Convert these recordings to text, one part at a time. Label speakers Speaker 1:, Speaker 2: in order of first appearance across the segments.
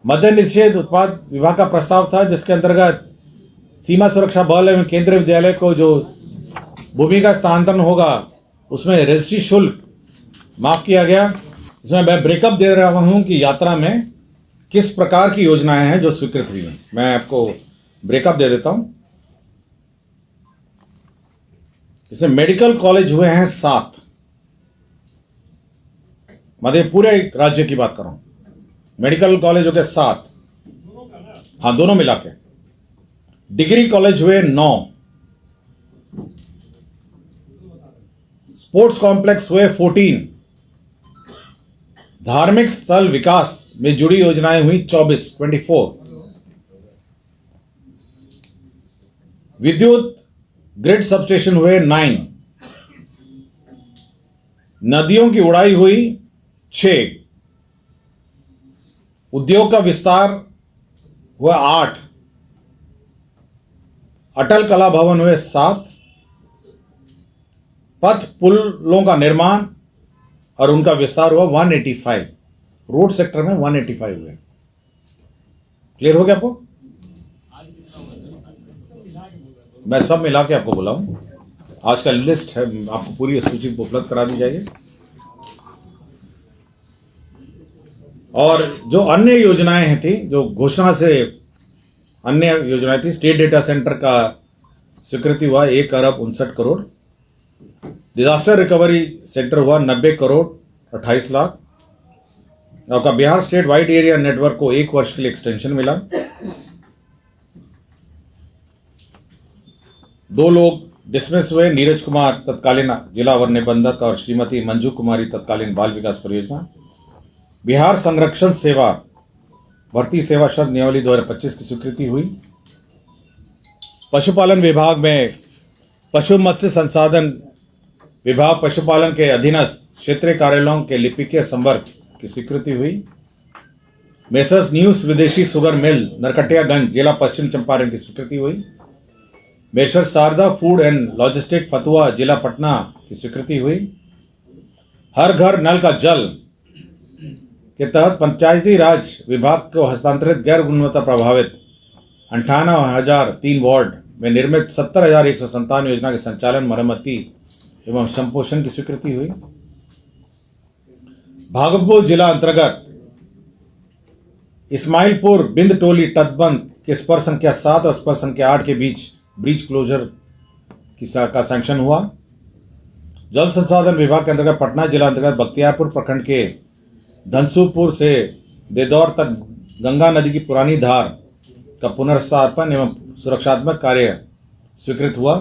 Speaker 1: मद्य निषेध उत्पाद विभाग का प्रस्ताव था, जिसके अंतर्गत सीमा सुरक्षा बल एवं केंद्रीय विद्यालय को जो भूमि का स्थानांतरण होगा उसमें रजिस्ट्री शुल्क माफ किया गया। इसमें मैं ब्रेकअप दे रहा हूं कि यात्रा में किस प्रकार की योजनाएं हैं जो स्वीकृत हुई हैं। मैं आपको ब्रेकअप दे देता हूं। इसमें मेडिकल कॉलेज हुए हैं 7, मध्य पूरे राज्य की बात कर रहा हूं। मेडिकल कॉलेज हो गए 7, हाँ दोनों मिला के। डिग्री कॉलेज हुए 9, स्पोर्ट्स कॉम्प्लेक्स हुए 14, धार्मिक स्थल विकास में जुड़ी योजनाएं हुई 24, विद्युत ग्रिड सबस्टेशन हुए 9, नदियों की उड़ाई हुई 6, उद्योग का विस्तार हुआ 8, अटल कला भवन हुए 7, पथ पुलों का निर्माण और उनका विस्तार हुआ 185, रोड सेक्टर में 185 हुए। क्लियर हो गया आपको? मैं सब मिला के आपको बुलाऊं। आज का लिस्ट है, आपको पूरी सूची उपलब्ध करा दी जाएगी। और जो अन्य योजनाएं थी, जो घोषणा से अन्य योजनाएं थी, स्टेट डेटा सेंटर का स्वीकृति हुआ 1 अरब 59 करोड़, डिजास्टर रिकवरी सेंटर हुआ 90 करोड़ 28 लाख, आपका Bihar state wide area network को 1 वर्ष के लिए एक्सटेंशन मिला। 2 लोग डिसमिस हुए, नीरज कुमार तत्कालीन जिला वन निबंधक और श्रीमती मंजू कुमारी तत्कालीन बाल विकास परियोजना। बिहार संरक्षण सेवा भर्ती सेवा शर्त नियमावली 2025 की स्वीकृति हुई। पशुपालन विभाग में पशु मत्स्य संसाधन विभाग पशुपालन के अधीनस्थ क्षेत्रीय कार्यालयों के लिपिकीय संवर्ग की स्वीकृति हुई। मेसर्स न्यूज विदेशी शुगर मिल नरकटियागंज जिला पश्चिम चंपारण की स्वीकृति हुई। Messrs Sharda food and logistic Fatuha जिला पटना की स्वीकृति हुई। हर घर नल का जल के तहत पंचायती राज विभाग को हस्तांतरित गैर गुणवत्ता प्रभावित 58,003 वार्ड में निर्मित 70,157 योजना के संचालन, मरम्मती एवं संपोषण की स्वीकृति हुई। भागलपुर जिला अंतर्गत इस्माइलपुर बिंद टोली तटबंध के स्पर संख्या 7 और स्पर संख्या 8 के बीच ब्रिज क्लोजर का सैंक्शन हुआ। जल संसाधन विभाग के अंतर्गत पटना जिला अंतर्गत बख्तियारपुर प्रखंड के धनसुपुर से देदौर तक गंगा नदी की पुरानी धार का पुनर्स्थापन एवं सुरक्षात्मक कार्य स्वीकृत हुआ।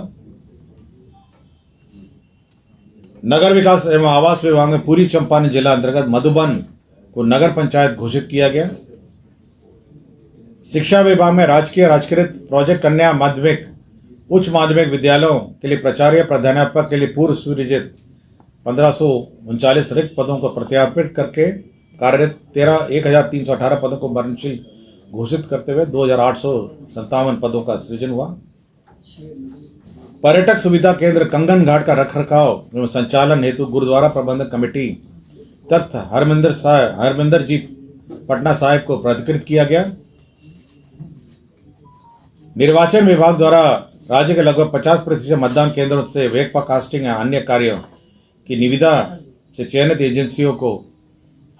Speaker 1: नगर विकास एवं आवास विभाग में पूर्वी चंपारण जिला अंतर्गत मधुबन को नगर पंचायत घोषित किया गया। शिक्षा विभाग में राजकीय राजकृत प्रोजेक्ट कन्या माध्यमिक उच्च माध्यमिक विद्यालयों के लिए प्राचार्य प्राध्यापक के लिए पूर्व सृजित 1539 रिक्त पदों को प्रत्यार्पित करके कार्यरत 1,318 पदों को मरणशील घोषित करते हुए 2,857 पदों का सृजन हुआ। पर्यटक सुविधा केंद्र कंगन घाट का रखरखाव एवं संचालन हेतु गुरुद्वारा प्रबंधक कमेटी तख्त हरमिंदर जी पटना साहिब को प्राधिकृत किया गया। निर्वाचन विभाग द्वारा राज्य के लगभग 50% मतदान केंद्रों से वेकपा कास्टिंग या अन्य कार्यों की निविदा से चयनित एजेंसियों को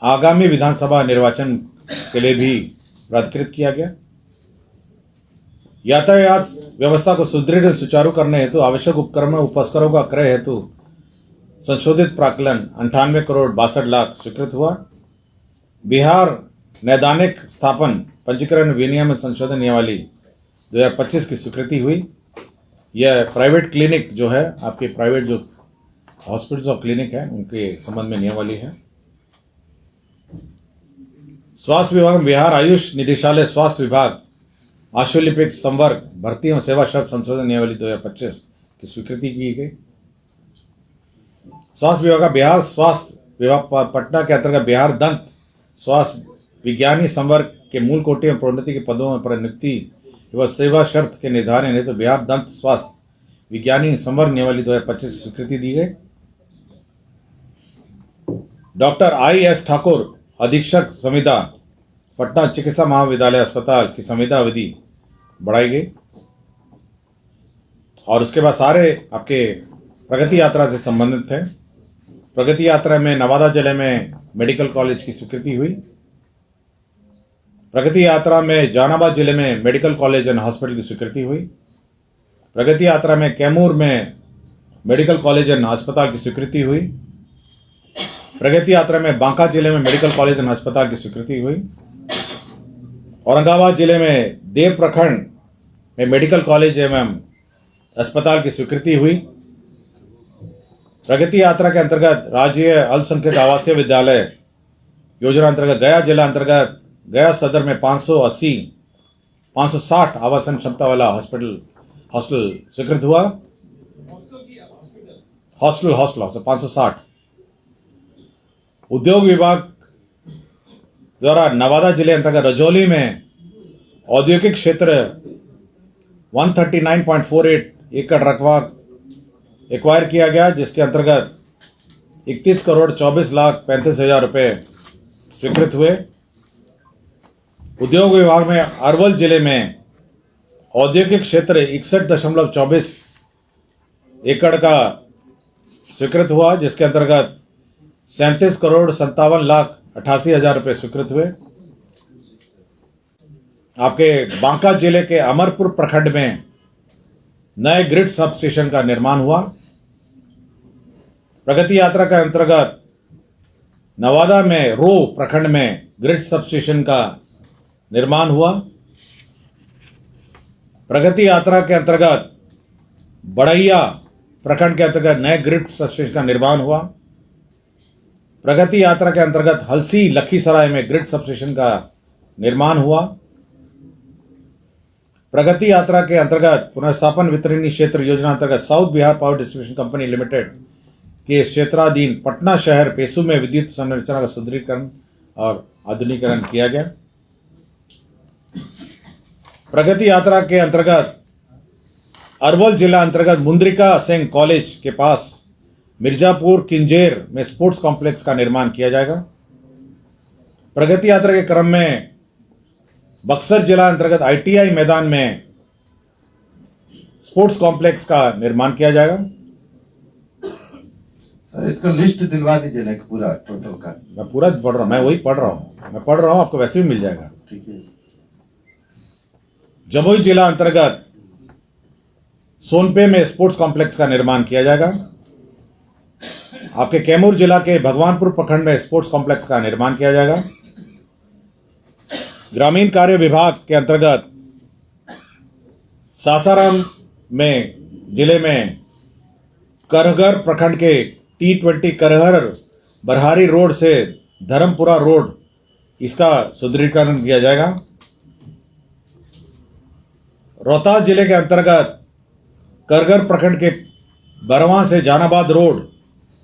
Speaker 1: आगामी विधानसभा निर्वाचन के लिए भी प्राधिकृत किया गया। यातायात व्यवस्था को सुदृढ़ और सुचारू करने हेतु आवश्यक उपकरणों उपस्करों का क्रय हेतु संशोधित प्राक्कलन 98 करोड़ 62 लाख स्वीकृत हुआ। बिहार नैदानिक स्थापन पंजीकरण विनियमन संशोधन नियमावली 2025 की स्वीकृति हुई। यह प्राइवेट क्लिनिक जो है, आपके प्राइवेट जो हॉस्पिटल्स और क्लिनिक है उनके संबंध में नियमावली है। स्वास्थ्य विभाग में बिहार आयुष निदेशालय स्वास्थ्य विभाग आशुलिपिक संवर्ग भर्ती एवं सेवा शर्त संशोधन नियमावली 2025 की स्वीकृति की गई। स्वास्थ्य विभाग का बिहार स्वास्थ्य विभाग पटना के अंतर्गत बिहार दंत स्वास्थ्य विज्ञानी संवर्ग के मूल कोटि एवं प्रोन्नति के पदों पर नियुक्ति एवं सेवा शर्त के निर्धारण हेतु बिहार दंत स्वास्थ्य विज्ञानी संवर्ग नियमावली 2025 की स्वीकृति दी गई। Doctor I.S. ठाकुर अधीक्षक संविदा पटना चिकित्सा महाविद्यालय अस्पताल की संविदा अवधि बढ़ाई गई। और उसके बाद सारे आपके प्रगति यात्रा से संबंधित थे। प्रगति यात्रा में नवादा जिले में मेडिकल कॉलेज की स्वीकृति हुई। प्रगति यात्रा में जहानाबाद जिले में मेडिकल कॉलेज एंड हॉस्पिटल की स्वीकृति हुई। प्रगति यात्रा में कैमूर में मेडिकल कॉलेज एंड अस्पताल की स्वीकृति हुई। प्रगति यात्रा में बांका जिले में मेडिकल कॉलेज एंड अस्पताल की स्वीकृति हुई। औरंगाबाद जिले में देव प्रखंड में मेडिकल कॉलेज एवं अस्पताल की स्वीकृति हुई। प्रगति यात्रा के अंतर्गत राज्य अल्पसंख्यक आवासीय विद्यालय योजना अंतर्गत गया जिला अंतर्गत गया सदर में 560 आवासन क्षमता वाला हॉस्टल स्वीकृत हुआ। हॉस्टल 560। उद्योग विभाग द्वारा नवादा जिले अंतर्गत रजौली में औद्योगिक क्षेत्र 139.48 एकड़ रकबा एक्वायर किया गया, जिसके अंतर्गत 31,24,35,000 रुपए स्वीकृत हुए। उद्योग विभाग में अरवल जिले में औद्योगिक क्षेत्र 61.24 एकड़ का स्वीकृत हुआ, जिसके अंतर्गत 37,57,88,000 रुपए स्वीकृत हुए। आपके बांका जिले के अमरपुर प्रखंड में नए ग्रिड सब स्टेशन का निर्माण हुआ। प्रगति यात्रा के अंतर्गत नवादा में रो प्रखंड में ग्रिड सब स्टेशन का निर्माण हुआ। प्रगति यात्रा के अंतर्गत बड़ैया प्रखंड के अंतर्गत नए ग्रिड सब स्टेशन का निर्माण हुआ। प्रगति यात्रा के अंतर्गत हलसी लखीसराय में ग्रिड सब स्टेशन का निर्माण हुआ। प्रगति यात्रा के अंतर्गत पुनर्स्थापन वितरणी क्षेत्र योजना अंतर्गत south Bihar power distribution company limited के क्षेत्राधीन पटना शहर पेसू में विद्युत संरचना का सुदृढ़ीकरण और आधुनिकीकरण किया गया। प्रगति यात्रा के अंतर्गत अरवल जिला अंतर्गत मुंद्रिका सिंह कॉलेज के पास मिर्जापुर किंजेर में स्पोर्ट्स कॉम्प्लेक्स का निर्माण किया जाएगा। प्रगति यात्रा के क्रम में बक्सर जिला अंतर्गत आईटीआई मैदान में स्पोर्ट्स कॉम्प्लेक्स का निर्माण किया जाएगा।
Speaker 2: सर इसका लिस्ट दिलवा दीजिए ना पूरा टोटल का।
Speaker 1: मैं पूरा पढ़ रहा हूं, मैं वही पढ़ रहा हूं, आपको वैसे भी मिल जाएगा।
Speaker 2: ठीक है।
Speaker 1: जमुई जिला अंतर्गत सोनपे में स्पोर्ट्स कॉम्प्लेक्स का निर्माण किया जाएगा। आपके कैमूर जिला के भगवानपुर प्रखंड में स्पोर्ट्स कॉम्प्लेक्स का निर्माण किया जाएगा। ग्रामीण कार्य विभाग के अंतर्गत सासाराम में जिले में करहगर प्रखंड के T20 करहर बरहारी रोड से धर्मपुरा रोड इसका सुदृढ़ीकरण किया जाएगा। रोहतास जिले के अंतर्गत करगर प्रखंड के बरवा से जहानाबाद रोड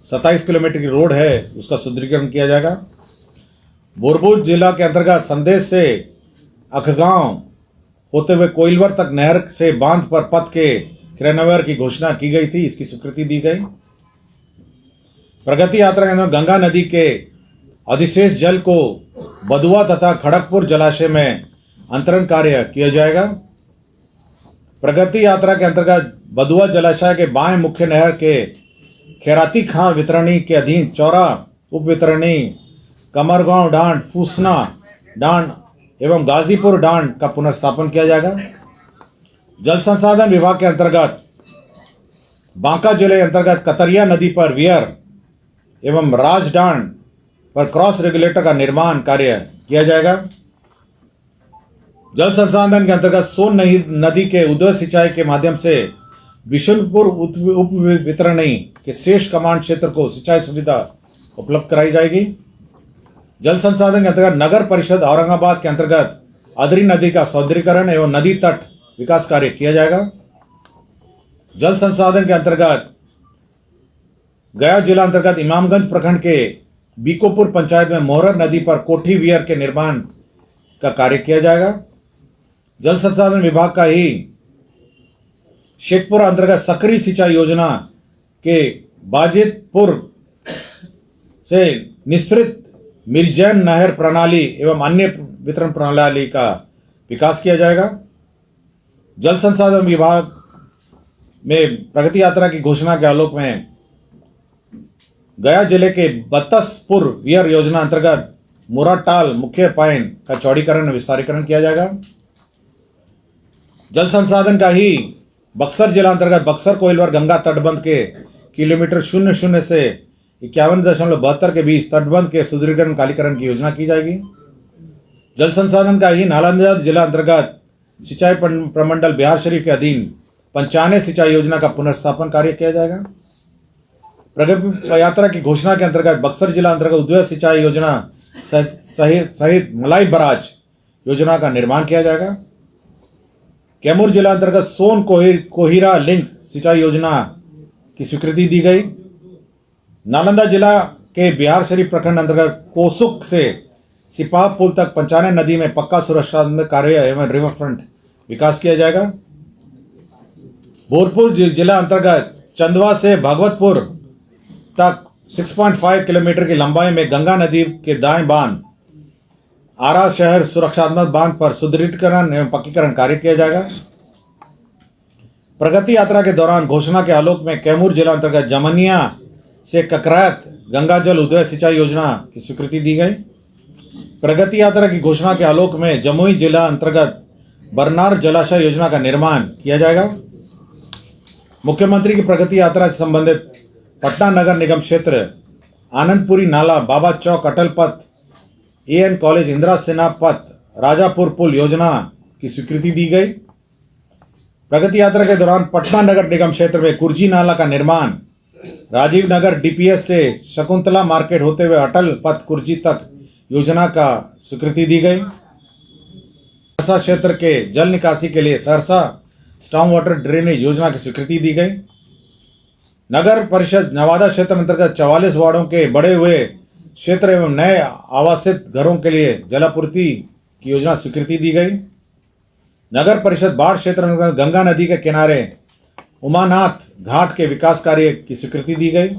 Speaker 1: 27 किलोमीटर की रोड है, उसका सुदृढ़ीकरण किया जाएगा। बोरबूज जिला के अंतर्गत संदेश से अखगांव होते हुए कोइलवर तक नहर से बांध पर पथ के क्रियान्वयन की घोषणा की गई थी, इसकी स्वीकृति दी गई। प्रगति यात्रा के अंदर गंगा नदी के अधिशेष जल को बदुआ तथा खड़गपुर जलाशय में अंतरण कार्य किया जाएगा। प्रगति यात्रा के अंतर्गत बदुआ जलाशय के बाएं मुख्य नहर के खैराती खां वितरणी के अधीन चौरा उप वितरणी कमरगांव डांड, फूसना डांड एवं गाजीपुर डांड का पुनर्स्थापन किया जाएगा। जल संसाधन विभाग के अंतर्गत बांका जिले अंतर्गत कतरिया नदी पर वियर एवं राजडांड पर क्रॉस रेगुलेटर का निर्माण कार्य किया जाएगा। जल संसाधन के अंतर्गत सोन नदी के उद्वह सिंचाई के माध्यम से बिशुनपुर उप वितरणी के शेष कमांड क्षेत्र को सिंचाई सुविधा उपलब्ध कराई जाएगी। जल संसाधन के अंतर्गत नगर परिषद औरंगाबाद के अंतर्गत अदरी नदी का सौंदर्यीकरण एवं नदी तट विकास कार्य किया जाएगा। जल संसाधन के अंतर्गत गया जिला अंतर्गत इमामगंज प्रखंड के बीकोपुर पंचायत में मोहर नदी पर कोठी वियर के निर्माण का कार्य किया जाएगा। जल संसाधन विभाग का ही शेखपुरा अंतर्गत सक्रिय सिंचाई योजना के बाजितपुर से निश्रित मिर्जैन नहर प्रणाली एवं अन्य वितरण प्रणाली का विकास किया जाएगा। जल संसाधन विभाग में प्रगति यात्रा की घोषणा के आलोक में गया जिले के बत्तसपुर वियर योजना अंतर्गत मुराटाल मुख्य पाइन का चौड़ीकरण विस्तारीकरण किया जाएगा। जल संसाधन का ही बक्सर जिला अंतर्गत बक्सर कोइलवर गंगा तटबंध के किलोमीटर 00 से 51.72 के बीच तटबंध के सुदृढ़ीकरण कालीकरण की योजना की जाएगी। जल संसाधन का ही नालंदा जिला अंतर्गत सिंचाई प्रमंडल बिहार शरीफ के अधीन 95 सिंचाई योजना का पुनर्स्थापन कार्य किया जाएगा। प्रगति यात्रा की घोषणा के अंतर्गत बक्सर जिला अंतर्गत उद्वय सिंचाई योजना सहित मलाई बराज योजना का निर्माण किया जाएगा। कैमूर जिला अंतर्गत सोन कोहिरा लिंक सिंचाई योजना की स्वीकृति दी गई। नालंदा जिला के बिहार शरीफ प्रखंड अंतर्गत कोसुक से सिपाह पुल तक 95 नदी में पक्का सुरक्षात्मक कार्य एवं रिवर फ्रंट विकास किया जाएगा। भोजपुर जिला अंतर्गत चंदवा से भगवतपुर तक 6.5 किलोमीटर की लंबाई में गंगा नदी के दाएं बांध आरा शहर सुरक्षात्मक बांध पर सुदृढ़ीकरण एवं पक्कीकरण कार्य किया जाएगा। प्रगति यात्रा के दौरान घोषणा के आलोक में कैमूर जिला अंतर्गत जमनिया से ककरात गंगा जल उद्वय सिंचाई योजना की स्वीकृति दी गई। प्रगति यात्रा की घोषणा के आलोक में जमुई जिला अंतर्गत बरनार जलाशय योजना का निर्माण किया जाएगा। मुख्यमंत्री की प्रगति यात्रा से संबंधित पटना नगर निगम क्षेत्र आनंदपुरी नाला बाबा चौक अटल पथ एएन कॉलेज इंदिरा सिन्हा पथ राजापुर पुल योजना की स्वीकृति दी गई। प्रगति यात्रा के दौरान पटना नगर निगम क्षेत्र में कुर्जी नाला का निर्माण राजीव नगर डीपीएस से शकुंतला मार्केट होते हुए अटल पथ कुर्जी तक योजना का स्वीकृति दी गई। सहरसा क्षेत्र के जल निकासी के लिए सहरसा स्टॉर्म वाटर ड्रेनेज योजना की स्वीकृति दी गई। नगर परिषद नवादा क्षेत्र अंतर्गत 44 वार्डों के बढ़े हुए क्षेत्र एवं नए आवासित घरों के लिए जलापूर्ति की योजना स्वीकृति दी गई। नगर परिषद बाढ़ क्षेत्र अंतर्गत गंगा नदी के किनारे उमानाथ घाट के विकास कार्य की स्वीकृति दी गई।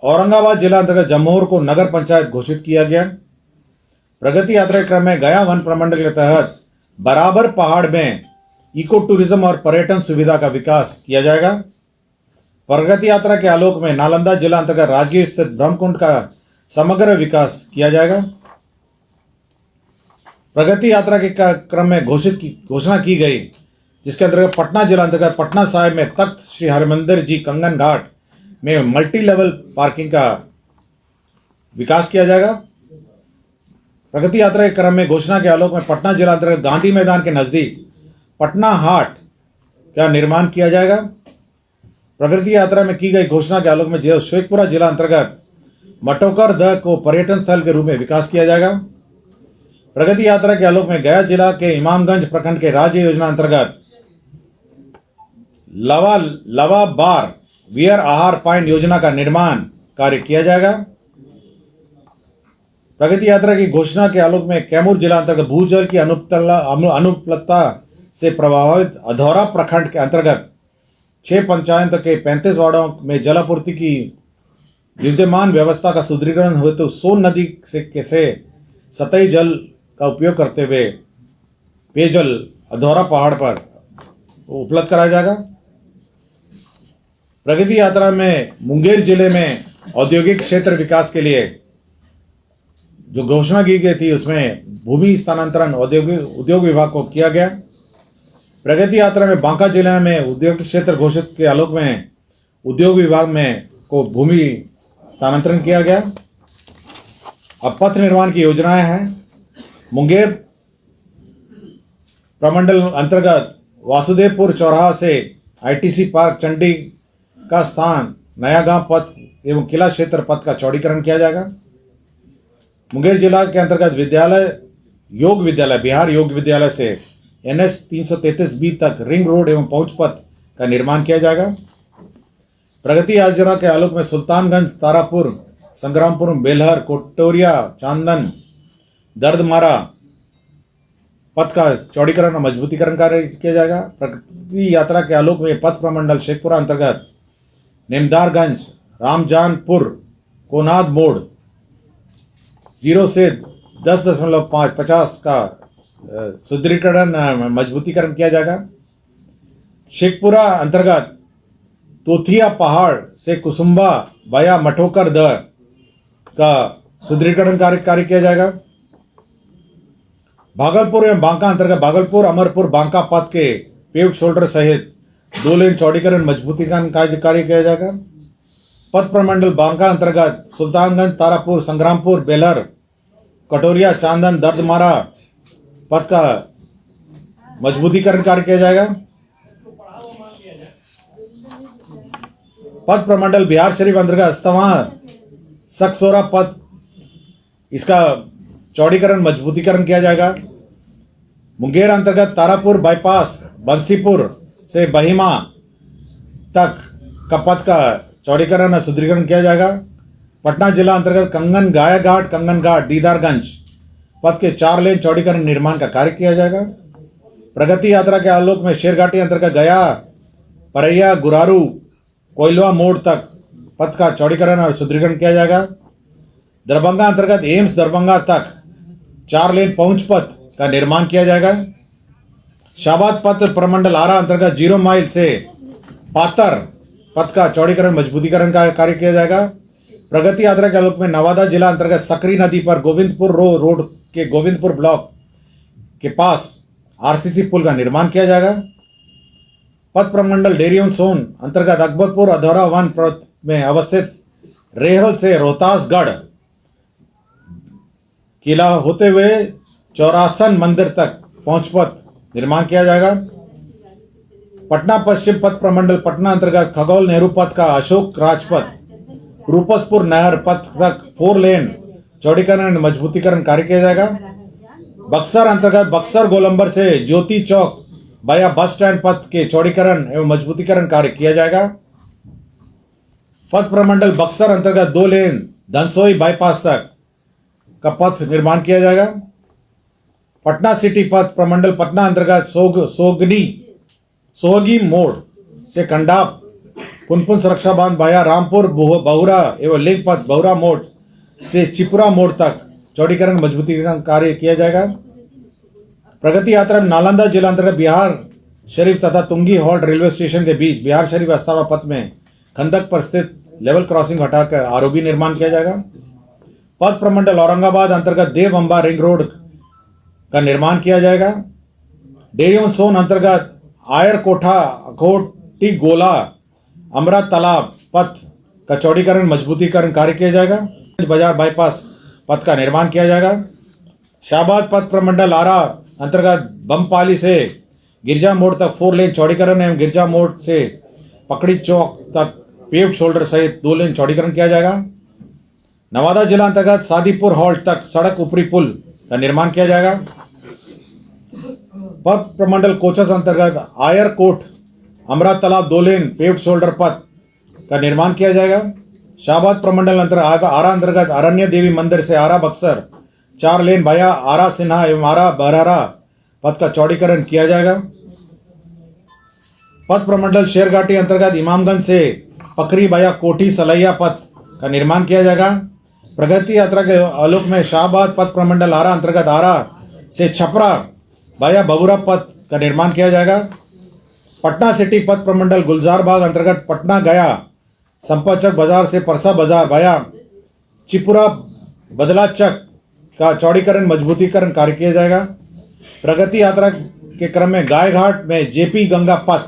Speaker 1: औरंगाबाद जिला अंतर्गत जमोर को नगर पंचायत घोषित किया गया। प्रगति यात्रा के क्रम में गया वन प्रमंडल के तहत बराबर पहाड़ में इको टूरिज्म और पर्यटन सुविधा का विकास किया जाएगा। प्रगति यात्रा के आलोक में नालंदा जिला अंतर्गत राजगीर स्थित ब्रह्मकुंड का समग्र विकास किया जाएगा। प्रगति यात्रा के क्रम में घोषणा की गई, जिसके अंतर्गत पटना जिला अंतर्गत पटना साहिब में तख्त श्री हरमंदिर जी कंगन घाट में मल्टी लेवल पार्किंग का विकास किया जाएगा। प्रगति यात्रा के क्रम में घोषणा के आलोक में पटना जिला अंतर्गत गांधी मैदान के नजदीक पटना हाट का निर्माण किया जाएगा। प्रगति यात्रा में की गई घोषणा के आलोक में शेखपुरा जिला अंतर्गत मटोकर दह को पर्यटन स्थल के रूप में विकास किया जाएगा। प्रगति यात्रा के आलोक में गया जिला के इमामगंज प्रखंड के राज्य योजना अंतर्गत लवा बार वियर आहार पॉइंट योजना का निर्माण कार्य किया जाएगा। प्रगति यात्रा की घोषणा के आलोक में कैमूर जिला अंतर्गत भूजल की अनुपलब्धता से प्रभावित अधौरा प्रखंड के अंतर्गत 6 पंचायतों के 35 वार्डों में जलापूर्ति की विद्यमान व्यवस्था का सुदृढ़ीकरण हुए तो सोन नदी से सतही जल का उपयोग करते हुए पेयजल अधौरा पहाड़ पर उपलब्ध कराया जाएगा। प्रगति यात्रा में मुंगेर जिले में औद्योगिक क्षेत्र विकास के लिए जो घोषणा की गई थी उसमें भूमि स्थानांतरण उद्योग विभाग को किया गया। प्रगति यात्रा में बांका जिले में उद्योग क्षेत्र घोषित के आलोक में उद्योग विभाग में को भूमि स्थानांतरण किया गया। अब पथ निर्माण की योजनाएं हैं। मुंगेर प्रमंडल अंतर्गत वासुदेवपुर चौराहा से आईटीसी पार्क चंडी का स्थान नया गांव पथ एवं किला क्षेत्र पथ का चौड़ीकरण किया जाएगा। मुंगेर जिला के अंतर्गत बिहार योग विद्यालय से NH 333B तक रिंग रोड एवं पहुंच पथ का निर्माण किया जाएगा। प्रगति यात्रा के आलोक में सुल्तानगंज तारापुर संग्रामपुर बेलहर कोटोरिया चांदन दर्दमारा पथ का चौड़ीकरण और मजबूतीकरण कार्य किया जाएगा। प्रगति यात्रा के आलोक में पथ प्रमंडल शेखपुरा अंतर्गत नेमदारगंज रामजानपुर कोनाद मोड़ 0 से 10.50 का सुदृढ़ीकरण मजबूतीकरण किया जाएगा। शेखपुरा अंतर्गत तोथिया पहाड़ से कुसुम्बा वाया मठोकर दर का सुदृढ़ीकरण कार्य किया जाएगा। भागलपुर एवं बांका अंतर्गत भागलपुर अमरपुर बांका पथ के पेव्ड शोल्डर सहित 2 लेन चौड़ीकरण मजबूतीकरण कार्य किया जाएगा। पथ प्रमंडल बांका अंतर्गत सुल्तानगंज तारापुर संग्रामपुर बेलहर कटोरिया चांदन दर्दमारा पथ का मजबूतीकरण कार्य किया जाएगा। पथ प्रमंडल बिहार शरीफ अंतर्गत अस्तवा सकसोरा पथ इसका चौड़ीकरण मजबूतीकरण किया जाएगा। मुंगेर अंतर्गत तारापुर बाईपास बंसीपुर से बहिमा तक का पथ का चौड़ीकरण और सुदृढ़ीकरण किया जाएगा। पटना जिला अंतर्गत कंगन घाट दीदारगंज पथ के 4 लेन चौड़ीकरण निर्माण का कार्य किया जाएगा। प्रगति यात्रा के आलोक में शेरघाटी अंतर्गत गया परैया गुरारू कोइलवा मोड़ तक पथ का चौड़ीकरण और सुदृढ़ीकरण किया जाएगा। दरभंगा अंतर्गत एम्स दरभंगा तक 4 लेन पहुंच पथ का निर्माण किया जाएगा। शाहबाद पथ प्रमंडल आरा अंतर्गत 0 माइल से पातर पथ का चौड़ीकरण मजबूतीकरण का कार्य किया जाएगा। प्रगति यात्रा के आलोक में नवादा जिला अंतर्गत सकरी नदी पर गोविंदपुर रोड के गोविंदपुर ब्लॉक के पास आरसीसी पुल का निर्माण किया जाएगा। पथ प्रमंडल डेरियन सोन अंतर्गत अकबरपुर अधौरा वन में अवस्थित रेहल से रोहतासगढ़ किला होते हुए चौरासन मंदिर तक पहुंच पथ निर्माण किया जाएगा। पटना पश्चिम पथ प्रमंडल पटना अंतर्गत खगौल नेहरू पथ का अशोक राजपथ रूपसपुर नहर पथ तक 4 लेन चौड़ीकरण मजबूतीकरण कार्य किया जाएगा। बक्सर अंतर्गत बक्सर गोलंबर से ज्योति चौक वाया बस स्टैंड पथ के चौड़ीकरण एवं मजबूतीकरण कार्य किया जाएगा। पथ प्रमंडल बक्सर अंतर्गत 2 लेन धनसोई बाईपास तक का पथ निर्माण किया जाएगा। पटना सिटी पथ प्रमंडल पटना अंतर्गत सोहगी मोड़ से कंडाप पुनपुन सुरक्षा बांध वाया रामपुर बहुरा एवं लिंक पथ बहुरा मोड़ से चिपुरा मोड़ तक चौड़ीकरण मजबूतीकरण कार्य किया जाएगा। प्रगति यात्रा में नालंदा जिला अंतर्गत बिहार शरीफ तथा तुंगी हॉल्ट रेलवे स्टेशन के बीच बिहार शरीफ अस्तावा पथ में खंदक पर स्थित लेवल क्रॉसिंग हटाकर आरओबी निर्माण किया जाएगा। पथ प्रमंडल औरंगाबाद अंतर्गत देव अंबा रिंग रोड का निर्माण किया जाएगा। डेरियन सोन अंतर्गत आयर कोठा अखोटी गोला अमरा तालाब पथ का चौड़ीकरण मजबूतीकरण कार्य किया जाएगा। बाजार बाईपास पथ का निर्माण किया जाएगा। शाहबाद पथ प्रमंडल आरा अंतर्गत बमपाली से गिरजा मोड़ तक 4 लेन चौड़ीकरण एवं गिरजा मोड़ से पकड़ी चौक तक पेव्ड शोल्डर सहित 2 लेन चौड़ीकरण किया जाएगा। नवादा जिला अंतर्गत सादीपुर हॉल्ट तक सड़क ऊपरी पुल का निर्माण किया जाएगा। पथ प्रमंडल कोचस अंतर्गत आयर कोट अमरा तालाब 2 लेन पेव्ड शोल्डर पथ का निर्माण किया जाएगा। शाहबाद प्रमंडल अंतर्गत आरा अंतर्गत अरण्य देवी मंदिर से आरा बक्सर 4 लेन वाया आरा सिन्हा एवं आरा बरहरा पथ का चौड़ीकरण किया जाएगा। पथ प्रमंडल शेरघाटी अंतर्गत इमामगंज से पकरी वाया कोठी सलैया पथ का निर्माण किया जाएगा। प्रगति यात्रा के आलोक में शाहबाद पथ प्रमंडल आरा अंतर्गत आरा से छपरा वाया बबुरा पथ का निर्माण किया जाएगा। पटना सिटी पथ प्रमंडल गुलजार बाग अंतर्गत पटना गया संपतचक बाजार से परसा बाजार वाया चिपुरा बदलाचक का चौड़ीकरण मजबूतीकरण कार्य किया जाएगा। प्रगति यात्रा के क्रम में गायघाट में जेपी गंगा पथ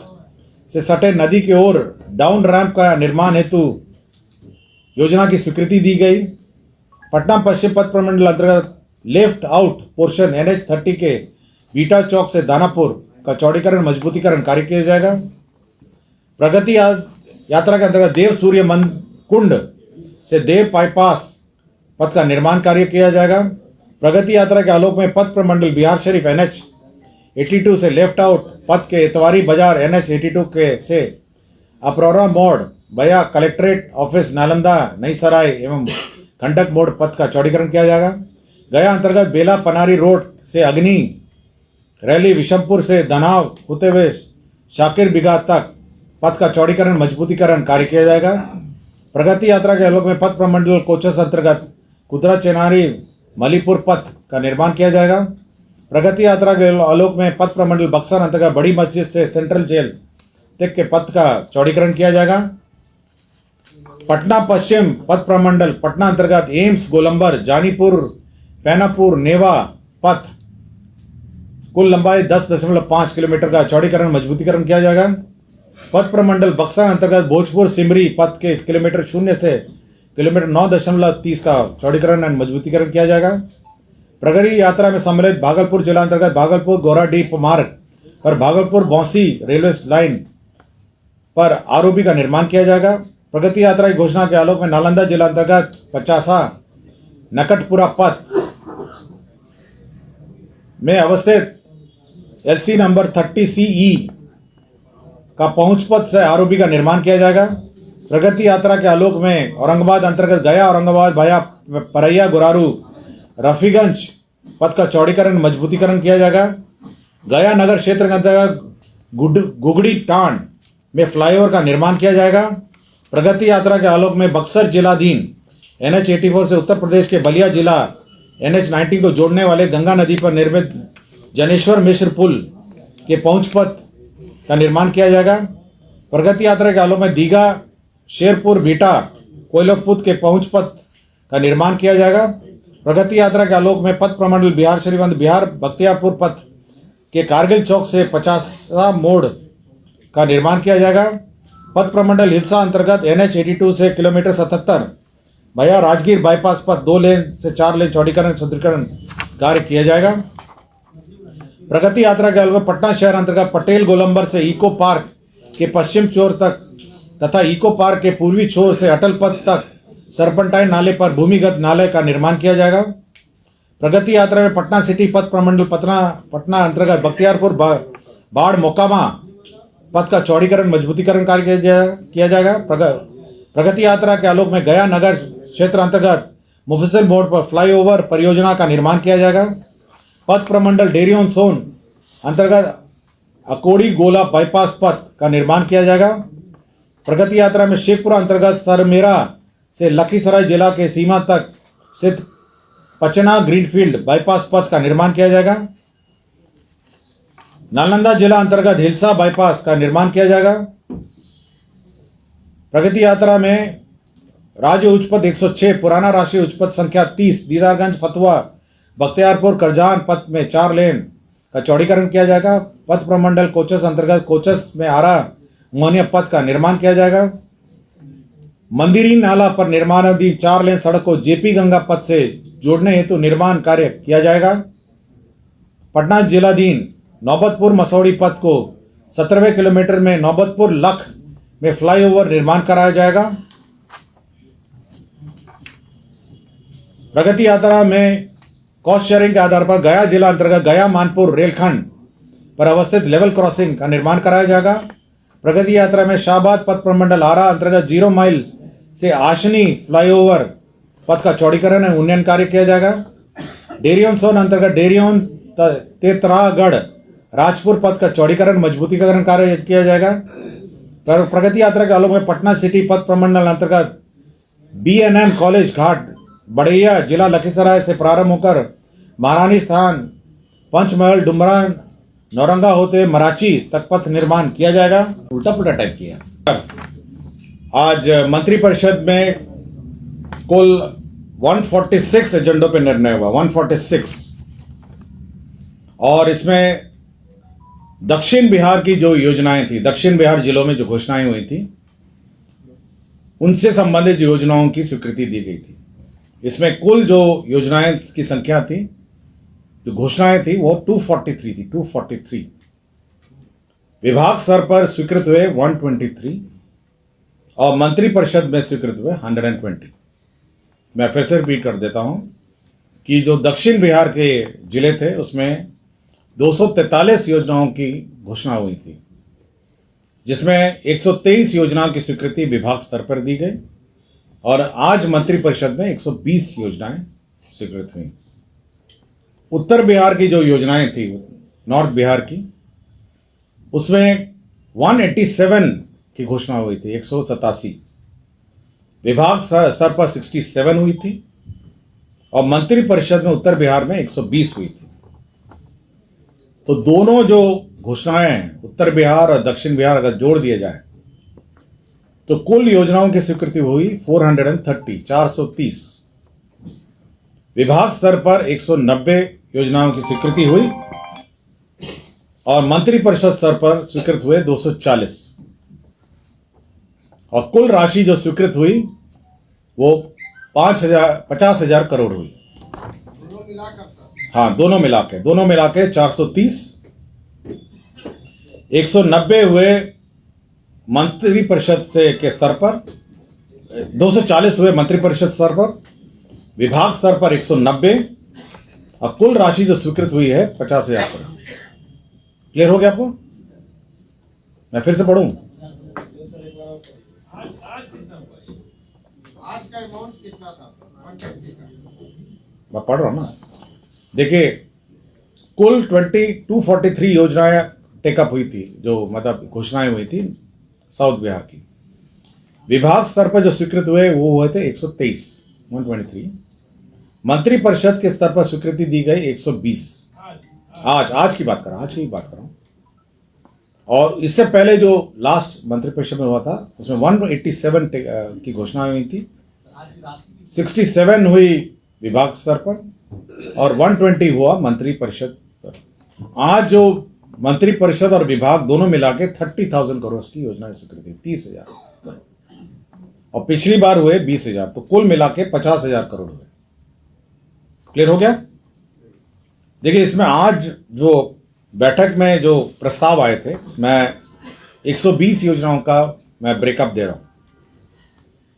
Speaker 1: से सटे नदी की ओर डाउन रैंप का निर्माण हेतु योजना की स्वीकृति दी गई। पटना पश्चिम पथ प्रमंडल अंतर्गत लेफ्ट आउट पोर्शन NH30 के बीटा चौक से दानापुर का चौड़ीकरण मजबूतीकरण कार्य किया जाएगा। प्रगति यात्रा के अंतर्गत देव सूर्य कुंड से देव बाईपास पथ का निर्माण कार्य किया जाएगा। प्रगति यात्रा के आलोक में पथ प्रमंडल बिहार शरीफ NH82 से लेफ्ट आउट पथ के इतवारी बाजार NH82 के से अपरोरा मोड़ वाया कलेक्ट्रेट ऑफिस नालंदा नई सराय एवं खंडक मोड़ पथ का चौड़ीकरण किया जाएगा। गया अंतर्गत बेला पनारी रोड से अग्नि रैली विशमपुर से धनाव होते हुए शाकिर बिगा तक पथ का चौड़ीकरण मजबूतीकरण कार्य किया जाएगा। प्रगति यात्रा के आलोक में पथ प्रमंडल कोचस अंतर्गत कुदरा चेनारी मलीपुर पथ का निर्माण किया जाएगा। प्रगति यात्रा के आलोक में पथ प्रमंडल बक्सर अंतर्गत बड़ी मस्जिद से सेंट्रल जेल तक के पथ का चौड़ीकरण किया जाएगा। पटना पश्चिम पथ प्रमंडल पटना अंतर्गत एम्स गोलंबर जानीपुर पैनापुर नेवा पथ कुल लंबाई 10.5 किलोमीटर का चौड़ीकरण मजबूतीकरण किया जाएगा। पथ प्रमंडल बक्सर अंतर्गत भोजपुर सिमरी पथ के किलोमीटर 0 से किलोमीटर 9.30 का चौड़ीकरण एवं मजबूतीकरण किया जाएगा। प्रगति यात्रा में सम्मिलित भागलपुर जिला अंतर्गत भागलपुर गोराडीह मार्ग पर भागलपुर बौंसी रेलवे लाइन पर आरओबी का निर्माण किया जाएगा। प्रगति यात्रा की घोषणा के आलोक में नालंदा जिला अंतर्गत 50 नकटपुरा पथ में अवस्थित एलसी नंबर 30CE का पहुंच पथ से आरओबी का निर्माण किया जाएगा। प्रगति यात्रा के आलोक में औरंगाबाद अंतर्गत गया औरंगाबाद भाया परैया गुरारू रफीगंज पथ का चौड़ीकरण मजबूतीकरण किया जाएगा। गया नगर क्षेत्र के अंतर्गत गुगड़ी टांड में फ्लाईओवर का निर्माण किया जाएगा। प्रगति यात्रा के आलोक में बक्सर जिलाधीन NH84 से उत्तर प्रदेश के बलिया जिला NH19 को जोड़ने वाले गंगा नदी पर निर्मित जनेश्वर मिश्र पुल के पहुंच पथ का निर्माण किया जाएगा। प्रगति यात्रा के आलोक में दीघा शेरपुर बीटा कोयलपुत के पहुंच पथ का निर्माण किया जाएगा। प्रगति यात्रा के आलोक में पथ प्रमंडल बिहार शरीफगंज बिहार बख्तियारपुर पथ के कारगिल चौक से 50 मोड़ का निर्माण किया जाएगा। पथ प्रमंडल हिलसा अंतर्गत NH82 से किलोमीटर 77 भैया राजगीर बाईपास पथ 2 लेन से 4 लेन चौड़ीकरण सुदृढ़ीकरण कार्य किया जाएगा। प्रगति यात्रा के आलोक में पटना शहर अंतर्गत पटेल गोलंबर से इको पार्क के पश्चिम छोर तक तथा इको पार्क के पूर्वी छोर से अटल पथ तक सरपंटाइन नाले पर भूमिगत नाले का निर्माण किया जाएगा। प्रगति यात्रा में पटना सिटी पथ प्रमंडल पटना अंतर्गत बख्तियारपुर बाढ़ मोकामा पथ का चौड़ीकरण मजबूतीकरण कार्य किया जाएगा। प्रगति यात्रा के आलोक में गया नगर क्षेत्र अंतर्गत मुफस्सिल मोड़ पर फ्लाईओवर परियोजना का निर्माण किया जाएगा। पथ प्रमंडल डेरी ऑन सोन अंतर्गत अकोड़ी गोला बाईपास पथ का निर्माण किया जाएगा। प्रगति यात्रा में शेखपुरा अंतर्गत सरमेरा से लखीसराय जिला के सीमा तक स्थित पचना ग्रीनफील्ड बाईपास पथ का निर्माण किया जाएगा। नालंदा जिला अंतर्गत हिलसा बाईपास का निर्माण किया जाएगा। प्रगति यात्रा में राज्य उच्च पथ 106 पुराना राष्ट्रीय उच्च पथ संख्या 30 दीदारगंज फतवा बख्तियारपुर करजान पथ में 4 लेन का चौड़ीकरण किया जाएगा। पथ प्रमंडल कोचस अंतर्गत कोचस में आरा मोहनिया पथ का निर्माण किया जाएगा। मंदिरी नाला पर निर्माणाधीन 4 लेन सड़क को जेपी गंगा पथ से जोड़ने हेतु निर्माण कार्य किया जाएगा। पटना जिलाधीन नौबतपुर मसौड़ी पथ को 17वें किलोमीटर में नौबतपुर लख में फ्लाईओवर निर्माण कराया जाएगा। प्रगति यात्रा में कॉस्ट शेयरिंग के आधार पर गया जिला अंतर्गत गया मानपुर रेलखंड पर अवस्थित लेवल क्रॉसिंग का निर्माण कराया जाएगा। प्रगति यात्रा में शाहबाद पथ प्रमंडल आरा अंतर्गत 0 माइल से आशनी फ्लाईओवर पथ का चौड़ीकरण एवं उन्नयन कार्य किया जाएगा। डेरी ऑन सोन अंतर्गत डेरी ऑन तेतरागढ़ राजपुर पथ का चौड़ीकरण मजबूतीकरण कार्य किया जाएगा। प्रगति यात्रा के आलोक में पटना सिटी पथ प्रमंडल अंतर्गत BNM कॉलेज घाट बड़ैया जिला लखीसराय से प्रारंभ होकर महारानी स्थान पंचमहल डुमरा नौरंगा होते मराची तक पथ निर्माण किया जाएगा। उल्टा पुल्टा टाइप किया। आज मंत्रिपरिषद में कुल 146 एजेंडों पे निर्णय हुआ, 146, और इसमें दक्षिण बिहार की जो योजनाएं थी, दक्षिण बिहार जिलों में जो घोषणाएं हुई थी, उनसे संबंधित योजनाओं की स्वीकृति दी गई थी। इसमें कुल जो योजनाएं की संख्या थी, जो घोषणाएं थी, वो 243 थी, 243। विभाग स्तर पर स्वीकृत हुए 123 और मंत्रिपरिषद में स्वीकृत हुए 120। मैं फिर से रिपीट कर देता हूं कि जो दक्षिण बिहार के जिले थे उसमें 243 योजनाओं की घोषणा हुई थी, जिसमें 123 योजनाओं की स्वीकृति विभाग स्तर पर दी गई और आज मंत्रिपरिषद में 120 योजनाएं स्वीकृत हुई। उत्तर बिहार की जो योजनाएं थी, नॉर्थ बिहार की, उसमें 187 की घोषणा हुई थी, 187। विभाग स्तर पर 67 हुई थी और मंत्री परिषद में उत्तर बिहार में 120 हुई थी। तो दोनों जो घोषणाएं हैं, उत्तर बिहार और दक्षिण बिहार अगर जोड़ दिए जाए तो कुल योजनाओं की स्वीकृति हुई 430। विभाग स्तर पर 190 योजनाओं की स्वीकृति हुई और मंत्री परिषद स्तर पर स्वीकृत हुए 240 और कुल राशि जो स्वीकृत हुई वो 50,000 करोड़ हुई। हाँ, दोनों मिला के 430, 190 हुए मंत्री परिषद से के स्तर पर, 240 हुए मंत्री परिषद स्तर पर, विभाग स्तर पर 190 और कुल राशि जो स्वीकृत हुई है 50,000 करोड़। क्लियर हो गया आपको? मैं फिर से पढ़ूं?
Speaker 3: आज का अमाउंट कितना था? 150 का।
Speaker 1: मैं पढ़ रहा हूं ना, देखिए कुल 243 योजनाएं टेकअप हुई थी, जो मतलब घोषणाएं हुई थी साउथ बिहार की। विभाग स्तर पर जो स्वीकृत हुए वो हुए थे 123। मंत्री परिषद के स्तर पर स्वीकृति दी गई 120। आज की बात कर रहा हूं। और इससे पहले जो लास्ट मंत्री परिषद में हुआ था उसमें 187 की घोषणा हुई थी, 67 हुई विभाग स्तर पर और 120 हुआ मंत्री परिषद पर। आज जो मंत्री परिषद और विभाग दोनों मिला के 30,000 करोड़ की योजना स्वीकृति, 30,000 करोड़, और पिछली बार हुए 20,000, तो कुल मिला के 50,000 करोड़ हुए। क्लियर हो गया? देखिए, इसमें आज जो बैठक में जो प्रस्ताव आए थे, मैं 120 योजनाओं का मैं ब्रेकअप दे रहा हूं।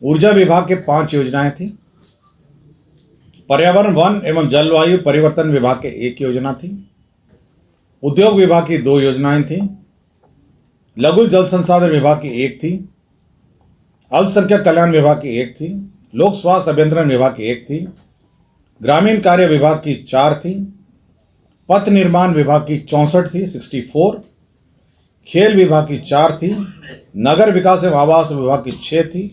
Speaker 1: ऊर्जा विभाग के 5 योजनाएं थी, पर्यावरण वन एवं जलवायु परिवर्तन विभाग के 1 योजना थी, उद्योग विभाग की 2 योजनाएं थी, लघु जल संसाधन विभाग की 1 थी, अल्पसंख्यक कल्याण विभाग की 1 थी, लोक स्वास्थ्य अभियंत्रण विभाग की 1 थी, ग्रामीण कार्य विभाग की 4 थी, पथ निर्माण विभाग की 64 थी 64, खेल विभाग की 4 थी, नगर विकास एवं आवास विभाग की 6 थी,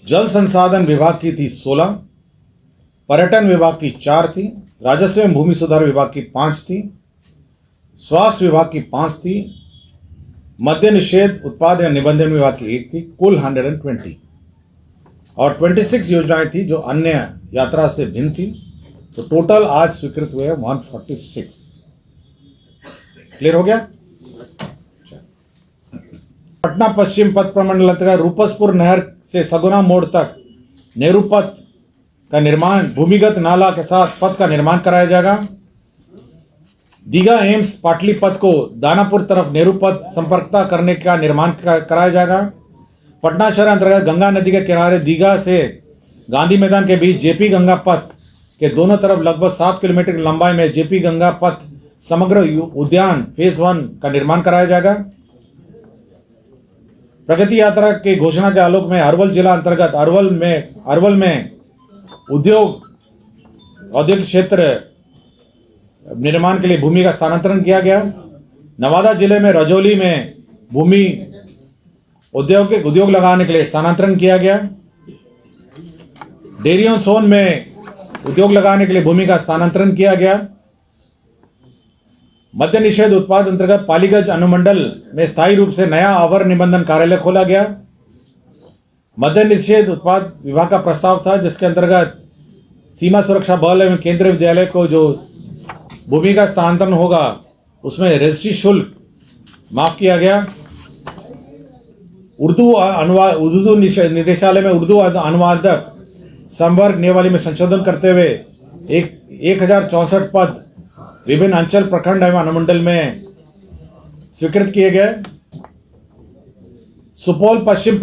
Speaker 1: जल संसाधन विभाग की थी 16, पर्यटन विभाग की 4 थी, राजस्व एवं भूमि सुधार विभाग की 5 थी, स्वास्थ्य विभाग की 5 थी, मद्य निषेध उत्पाद एवं निबंधन विभाग की 1 थी, कुल 120 और 26 योजनाएं थी जो अन्य यात्रा से भिन्न थी। तो टोटल आज स्वीकृत हुए 146। क्लियर हो गया? पटना पश्चिम पथ प्रमंडल अंतर्गत रूपसपुर नहर से सगुना मोड़ तक नेहरू पथ का निर्माण, भूमिगत नाला के साथ पथ का निर्माण कराया जाएगा। दीघा एम्स पाटली पथ को दानापुर तरफ नेहरू पथ संपर्कता करने का निर्माण कराया जाएगा। पटना शहर अंतर्गत गंगा नदी के किनारे दीघा से गांधी मैदान के बीच जेपी गंगा पथ के दोनों तरफ लगभग 7 किलोमीटर की लंबाई में जेपी गंगा पथ समग्र उद्यान फेज 1 का निर्माण कराया जाएगा। प्रगति यात्रा की घोषणा के आलोक में अरवल जिला अंतर्गत अरवल में औद्योगिक क्षेत्र निर्माण के लिए भूमि का स्थानांतरण किया गया। नवादा जिले में रजौली में भूमि उद्योग लगाने के लिए स्थानांतरण किया गया। डेरियन सोन में उद्योग लगाने के लिए भूमि का स्थानांतरण किया गया। मद्य निषेध उत्पाद अंतर्गत पालीगंज अनुमंडल में स्थायी रूप से नया अवर निबंधन कार्यालय खोला गया। मद्य निषेध उत्पाद विभाग का प्रस्ताव था जिसके अंतर्गत सीमा सुरक्षा बल एवं केंद्रीय विद्यालय को जो भूमि का स्थानांतरण होगा उसमें रजिस्ट्री शुल्क माफ किया गया। उर्दू निदेशालय में उर्दू अनुवादक संवर्ग नियमावली में संशोधन करते हुए 1064 पद विभिन्न अंचल प्रखंड एवं अनुमंडल में स्वीकृत किए गए। सुपौल पश्चिम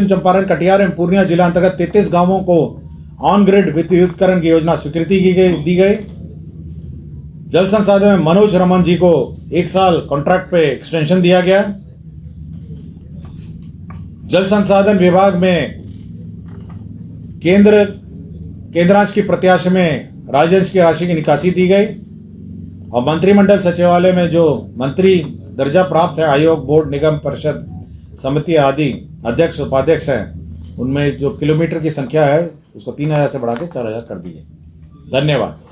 Speaker 1: चंपारण कटिहार एवं पूर्णिया जिला अंतर्गत 33 गांवों को ऑन ग्रिड विद्युतीकरण की योजना स्वीकृति दी गई। जल संसाधन में मनोज रमन जी को 1 साल कॉन्ट्रैक्ट पे एक्सटेंशन दिया गया। जल संसाधन विभाग में केंद्रांश की प्रत्याशा में राज्यांश की राशि की निकासी दी गई और मंत्रिमंडल सचिवालय में जो मंत्री दर्जा प्राप्त है, आयोग, बोर्ड, निगम, परिषद, समिति आदि अध्यक्ष उपाध्यक्ष हैं, उनमें जो किलोमीटर की संख्या है उसको 3,000 से बढ़ा के 4,000 कर दीजिए। धन्यवाद।